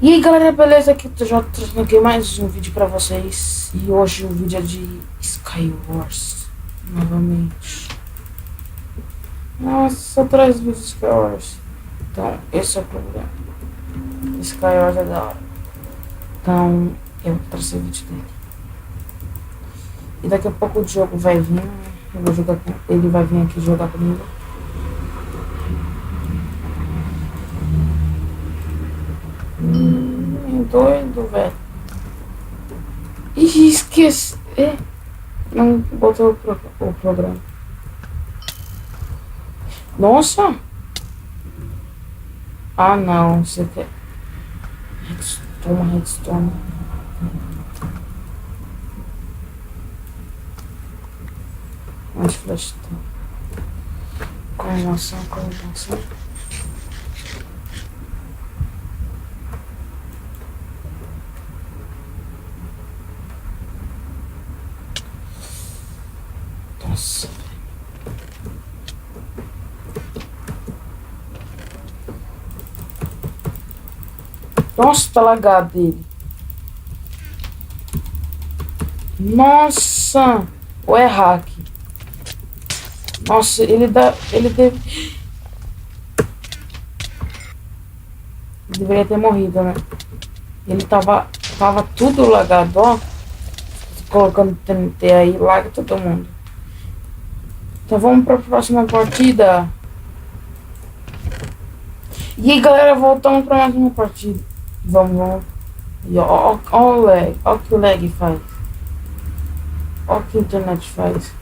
E aí galera, beleza? Aqui eu já trazendo aqui mais um vídeo pra vocês. E hoje o vídeo é de Skywars. Novamente. Nossa, só traz vídeos de Skywars. Então, esse é o problema. Skywars é da hora. Então, eu vou trazer vídeo dele. E daqui a pouco o jogo vai vir. Eu vou jogar com ele, vai vir aqui jogar comigo. Doido, velho. Ih, esqueci. Não botou o programa. Nossa! Ah, não. Você quer. Redstone, redstone. Onde flash tá? Coordenação, coordenação. Nossa. Nossa, tá lagado ele. Nossa! Ou é hack? Nossa, ele dá. Ele deve. Deveria ter morrido, né? Ele tava tudo lagado, ó. Colocando TNT aí, laga todo mundo. Então vamos pra próxima partida. E aí galera, voltamos pra mais uma partida. Vamos. E ó o lag. Ó o que o lag faz. Ó o que a internet faz.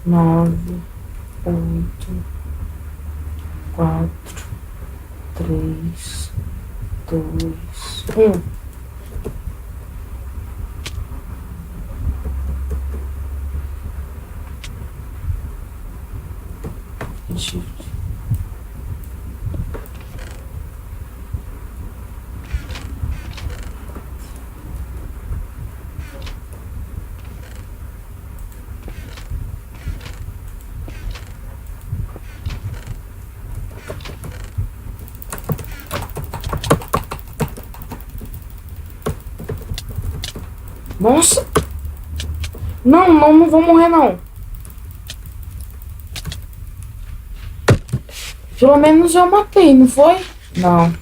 Nove, oito, quatro, três, dois, um. Shift. Nossa! Não vou morrer não. Pelo menos eu matei, não foi? Não.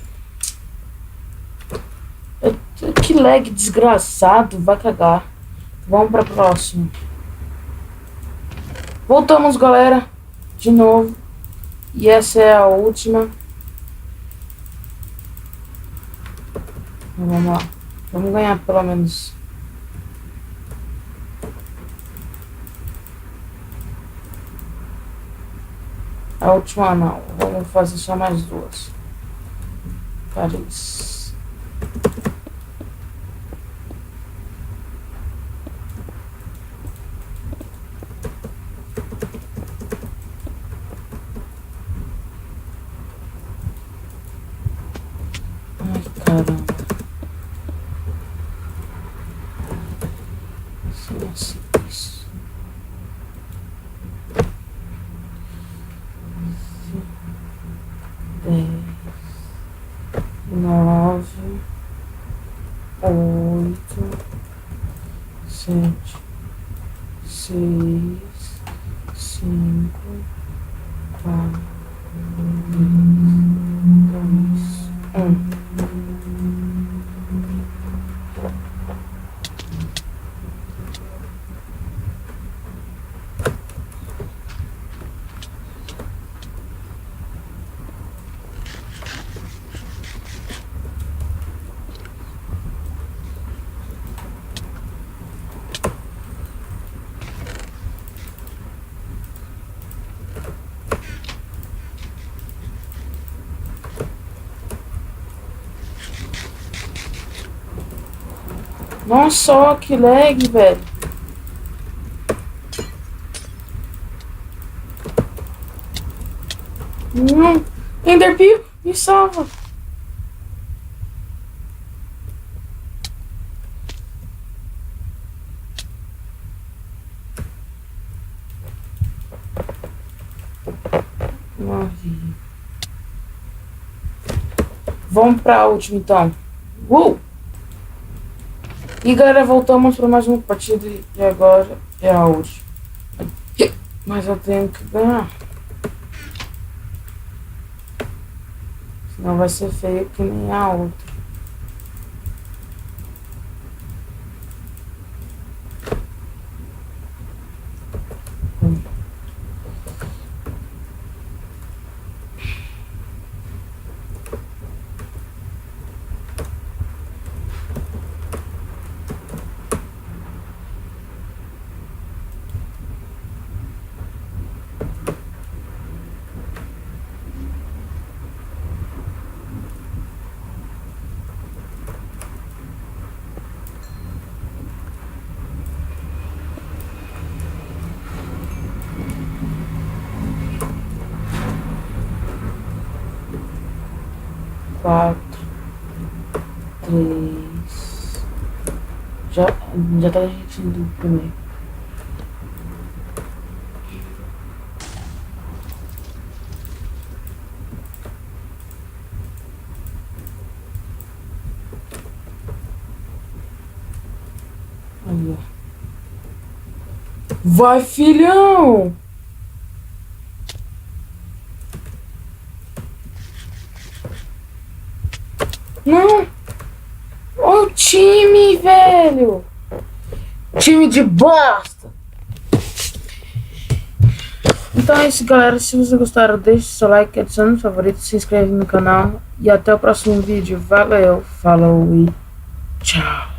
Que lag desgraçado, vai cagar. Vamos pra próxima. Voltamos, galera. De novo. E essa é a última. Vamos lá. Vamos ganhar pelo menos. A última não. Vamos fazer só mais duas. Paris. Ai, caramba. Nossa, isso. 10, 9, 8, 7, 6, 5, 4, 2, 1. Nossa, ó, que lag, velho. Não. Enderpeel, me salva. Morri. Vamos pra última, então. E galera, voltamos para mais uma partida e agora é a última. Mas eu tenho que ganhar. Senão vai ser feio que nem a outra. Quatro, três. Já tá repetindo o primeiro. Aí, ó. Vai, filhão! Não! Ô time, velho! Time de bosta! Então é isso, galera. Se vocês gostaram, deixe seu like, adicione no favorito, se inscreve no canal. E até o próximo vídeo. Valeu, falou e tchau!